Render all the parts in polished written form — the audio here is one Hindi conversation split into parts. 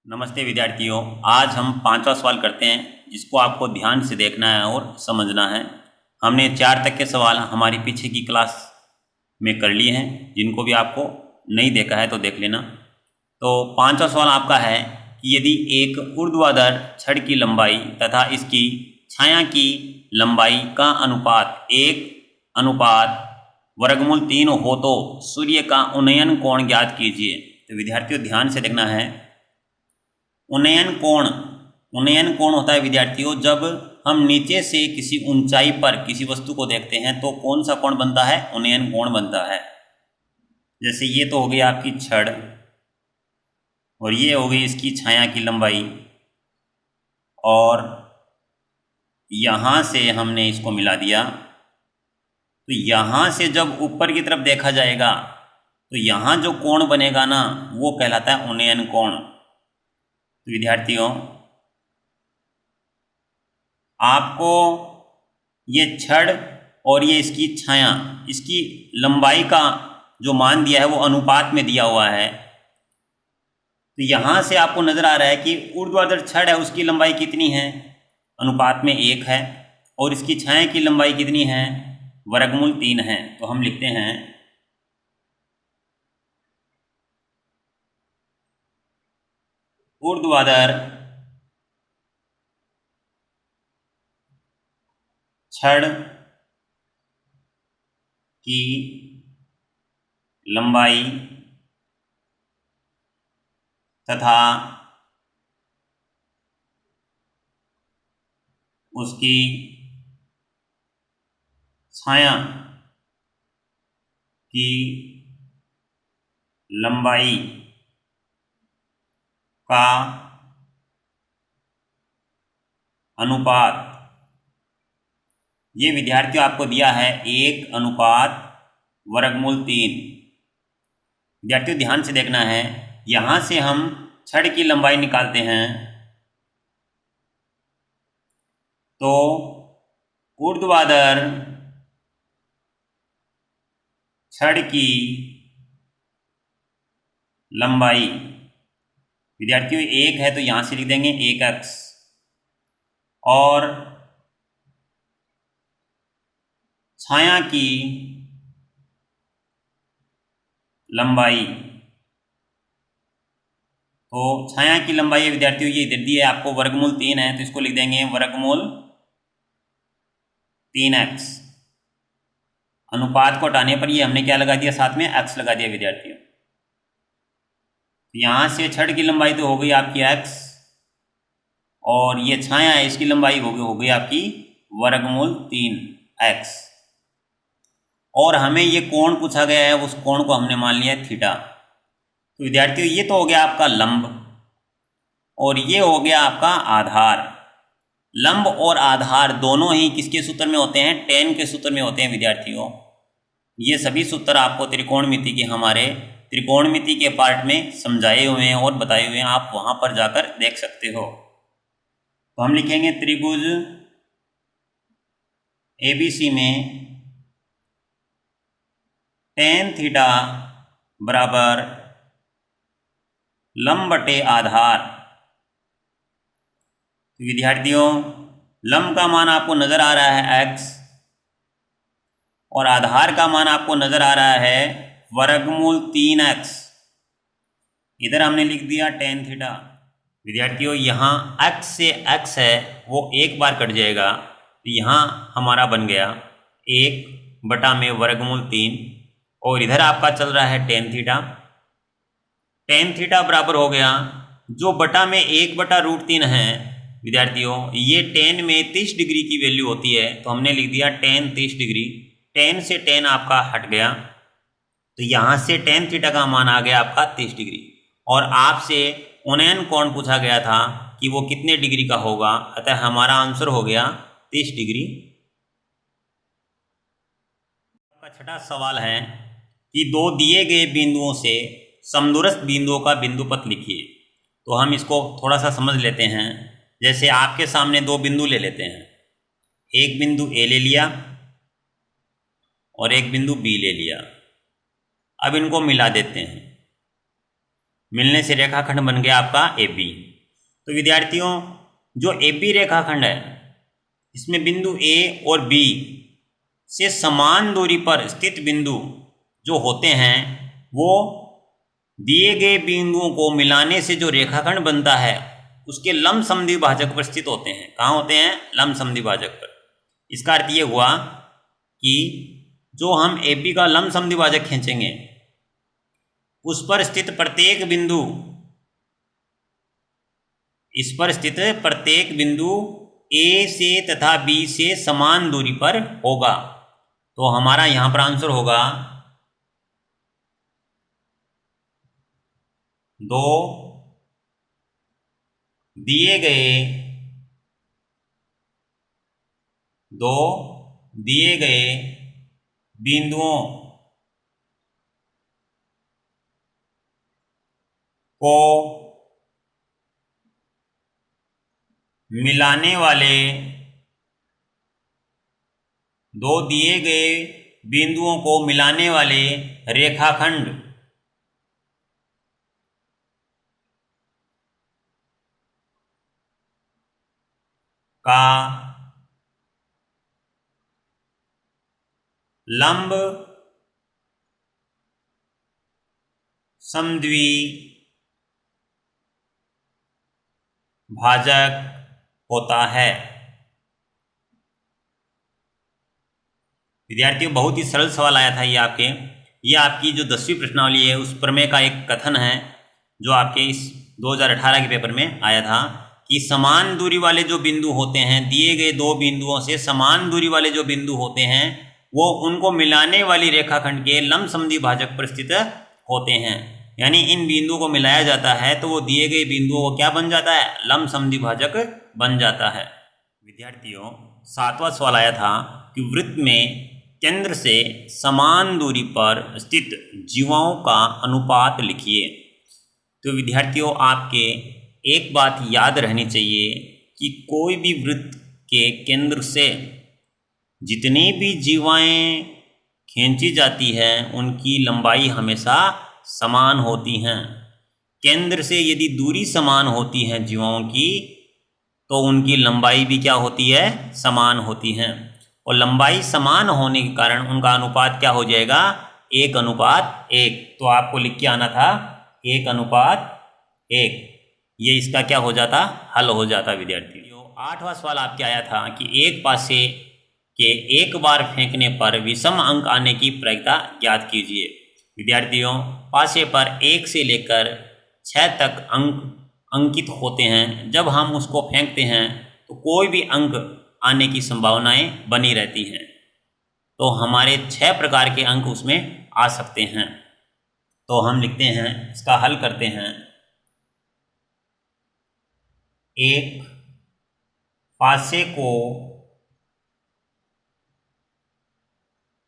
नमस्ते विद्यार्थियों। आज हम पांचवा सवाल करते हैं जिसको आपको ध्यान से देखना है और समझना है। हमने 4 तक के सवाल हमारी पीछे की क्लास में कर लिए हैं, जिनको भी आपको नहीं देखा है तो देख लेना। तो पांचवा सवाल आपका है कि यदि एक ऊर्ध्वाधर छड़ की लंबाई तथा इसकी छाया की लंबाई का अनुपात 1:वर्गमूल 3 हो तो सूर्य का उन्नयन कोण ज्ञात कीजिए। तो विद्यार्थियों ध्यान से देखना है। उन्नयन कोण होता है विद्यार्थियों, जब हम नीचे से किसी ऊंचाई पर किसी वस्तु को देखते हैं तो कौन सा कोण बनता है? उन्नयन कोण बनता है। जैसे ये तो हो गई आपकी छड़ और ये हो गई इसकी छाया की लंबाई, और यहाँ से हमने इसको मिला दिया। तो यहाँ से जब ऊपर की तरफ देखा जाएगा तो यहाँ जो कोण बनेगा ना, वो कहलाता है उन्नयन कोण। तो विद्यार्थियों, आपको ये छड़ और ये इसकी छाया, इसकी लंबाई का जो मान दिया है वो अनुपात में दिया हुआ है। तो यहाँ से आपको नज़र आ रहा है कि ऊर्ध्वाधर छड़ है उसकी लंबाई कितनी है? अनुपात में 1 है, और इसकी छाया की लंबाई कितनी है? वर्गमूल 3 है। तो हम लिखते हैं ऊर्ध्वाधर छड़ की लंबाई तथा उसकी छाया की लंबाई का अनुपात, ये विद्यार्थियों आपको दिया है 1:वर्गमूल 3। विद्यार्थियों ध्यान से देखना है, यहाँ से हम छड़ की लंबाई निकालते हैं तो ऊर्ध्वाधर छड़ की लंबाई विद्यार्थियों 1 है, तो यहाँ से लिख देंगे 1x, और छाया की लंबाई, तो छाया की लंबाई है विद्यार्थियों ये इधर दी है आपको, वर्गमूल 3 है, तो इसको लिख देंगे वर्गमूल 3x। अनुपात को हटाने पर ये हमने क्या लगा दिया? साथ में x लगा दिया विद्यार्थियों। यहाँ से छड़ की लंबाई तो हो गई आपकी x, और ये छाया है इसकी लंबाई हो गई आपकी वर्गमूल 3x, और हमें ये कोण पूछा गया है, उस कोण को हमने मान लिया थीटा। तो विद्यार्थियों ये तो हो गया आपका लंब, और ये हो गया आपका आधार। लंब और आधार दोनों ही किसके सूत्र में होते हैं? tan के सूत्र में होते हैं विद्यार्थियों। ये सभी सूत्र आपको त्रिकोणमिति के हमारे त्रिकोणमिति के पार्ट में समझाए हुए हैं और बताए हुए हैं, आप वहां पर जाकर देख सकते हो। तो हम लिखेंगे त्रिभुज ABC में tan थीटा बराबर लंब बटे आधार। विद्यार्थियों लंब का मान आपको नजर आ रहा है x, और आधार का मान आपको नजर आ रहा है वर्गमूल 3x। इधर हमने लिख दिया tan थीटा। विद्यार्थियों यहाँ x से x है वो एक बार कट जाएगा, तो यहाँ हमारा बन गया 1/वर्गमूल 3, और इधर आपका चल रहा है tan थीटा। tan थीटा बराबर हो गया, जो बटा में 1/√3 है विद्यार्थियों, ये tan में 30 डिग्री की वैल्यू होती है, तो हमने लिख दिया tan 30 डिग्री। tan से tan आपका हट गया, तो यहाँ से tan थीटा का मान आ गया आपका 30 डिग्री, और आपसे उन्नयन कोण पूछा गया था कि वो कितने डिग्री का होगा, अतः हमारा आंसर हो गया 30 डिग्री। आपका छठा सवाल है कि दो दिए गए बिंदुओं से समदूरस्थ बिंदुओं का बिंदुपथ लिखिए। तो हम इसको थोड़ा सा समझ लेते हैं। जैसे आपके सामने 2 बिंदु ले लेते हैं, एक बिंदु A ले लिया और एक बिंदु B ले लिया। अब इनको मिला देते हैं। मिलने से रेखाखंड बन गया आपका AB। तो विद्यार्थियों जो AB रेखाखंड है इसमें बिंदु A और B से समान दूरी पर स्थित बिंदु जो होते हैं वो दिए गए बिंदुओं को मिलाने से जो रेखाखंड बनता है उसके लंब समद्विभाजक पर स्थित होते हैं। कहाँ होते हैं? लंब समद्विभाजक पर। इसका अर्थ ये हुआ कि जो हम AB का लंब समद्विभाजक खींचेंगे उस पर स्थित प्रत्येक बिंदु, इस पर स्थित प्रत्येक बिंदु A से तथा B से समान दूरी पर होगा। तो हमारा यहां पर आंसर होगा 2 दिए गए बिंदुओं को मिलाने वाले, 2 दिए गए बिंदुओं को मिलाने वाले रेखाखंड का लंब समद्विभाजक होता है। विद्यार्थियों बहुत ही सरल सवाल आया था ये आपकी जो 10वीं प्रश्नावली है उस प्रमेय का एक कथन है जो आपके इस 2018 के पेपर में आया था कि समान दूरी वाले जो बिंदु होते हैं, दिए गए 2 बिंदुओं से समान दूरी वाले जो बिंदु होते हैं वो उनको मिलाने वाली रेखाखंड के लंब समद्विभाजक पर स्थित होते हैं। यानी इन बिंदुओं को मिलाया जाता है तो वो दिए गए बिंदुओं को क्या बन जाता है? लंब समद्विभाजक बन जाता है। विद्यार्थियों 7वां सवाल आया था कि वृत्त में केंद्र से समान दूरी पर स्थित जीवाओं का अनुपात लिखिए। तो विद्यार्थियों आपके एक बात याद रहनी चाहिए कि कोई भी वृत्त के केंद्र से जितनी भी जीवाएं खींची जाती हैं उनकी लंबाई हमेशा समान होती हैं। केंद्र से यदि दूरी समान होती है जीवाओं की तो उनकी लंबाई भी क्या होती है? समान होती हैं। और लंबाई समान होने के कारण उनका अनुपात क्या हो जाएगा? 1:1। तो आपको लिख के आना था 1:1। ये इसका क्या हो जाता? हल हो जाता। विद्यार्थियों 8वां सवाल आपके आया था कि एक पासे के एक बार फेंकने पर विषम अंक आने की प्रक्रिया ज्ञात कीजिए। विद्यार्थियों पासे पर 1 से लेकर 6 तक अंक अंकित होते हैं। जब हम उसको फेंकते हैं तो कोई भी अंक आने की संभावनाएं बनी रहती हैं। तो हमारे 6 प्रकार के अंक उसमें आ सकते हैं। तो हम लिखते हैं, इसका हल करते हैं। एक पासे को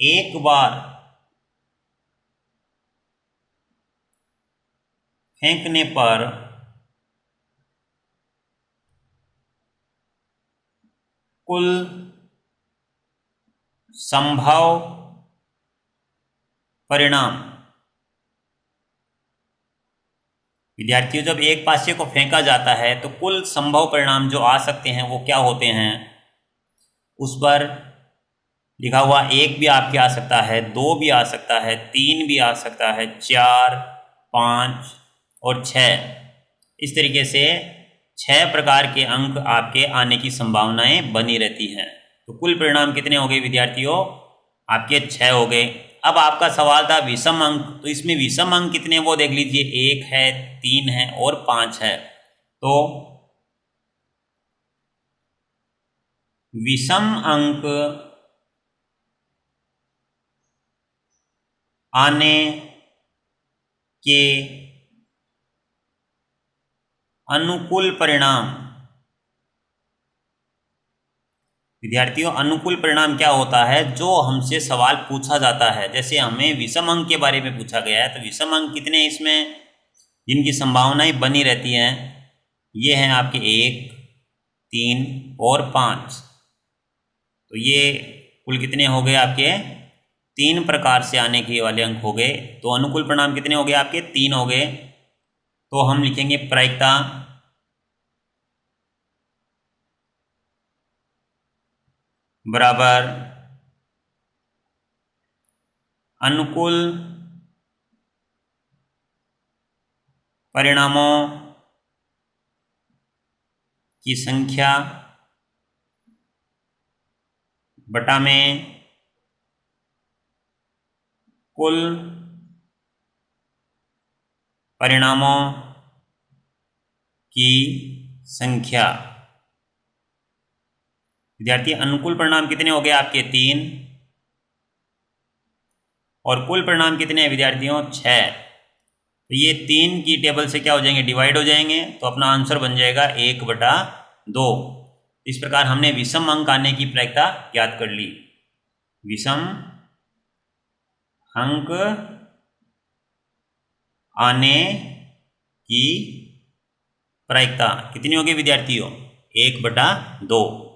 एक बार फेंकने पर कुल संभव परिणाम। विद्यार्थियों जब एक पासे को फेंका जाता है तो कुल संभव परिणाम जो आ सकते हैं वो क्या होते हैं? उस पर लिखा हुआ 1 भी आपके आ सकता है, 2 भी आ सकता है, 3 भी आ सकता है, 4, 5 और 6। इस तरीके से 6 प्रकार के अंक आपके आने की संभावनाएं बनी रहती हैं। तो कुल परिणाम कितने हो गए विद्यार्थियों? आपके 6 हो गए। अब आपका सवाल था विषम अंक, तो इसमें विषम अंक कितने वो देख लीजिए, 1 है, 3 है और 5 है। तो विषम अंक आने के अनुकूल परिणाम। विद्यार्थियों अनुकूल परिणाम क्या होता है? जो हमसे सवाल पूछा जाता है। जैसे हमें विषम अंक के बारे में पूछा गया है तो विषम अंक कितने इसमें जिनकी संभावनाएं बनी रहती हैं? ये हैं आपके 1, 3 और 5। तो ये कुल कितने हो गए आपके? 3 प्रकार से आने के वाले अंक हो गए। तो अनुकूल परिणाम कितने हो गए आपके? 3 हो गए। तो हम लिखेंगे प्रायिकता बराबर अनुकूल परिणामों की संख्या बटा में कुल परिणामों की संख्या। विद्यार्थी अनुकूल परिणाम कितने हो गए आपके 3 और कुल परिणाम कितने हैं विद्यार्थियों 6। तो ये 3 की टेबल से क्या हो जाएंगे डिवाइड हो जाएंगे, तो अपना आंसर बन जाएगा 1/2। इस प्रकार हमने विषम अंक आने की प्रायिकता ज्ञात कर ली। विषम अंक आने की प्रायिकता कितनी होगी विद्यार्थियों 1/2।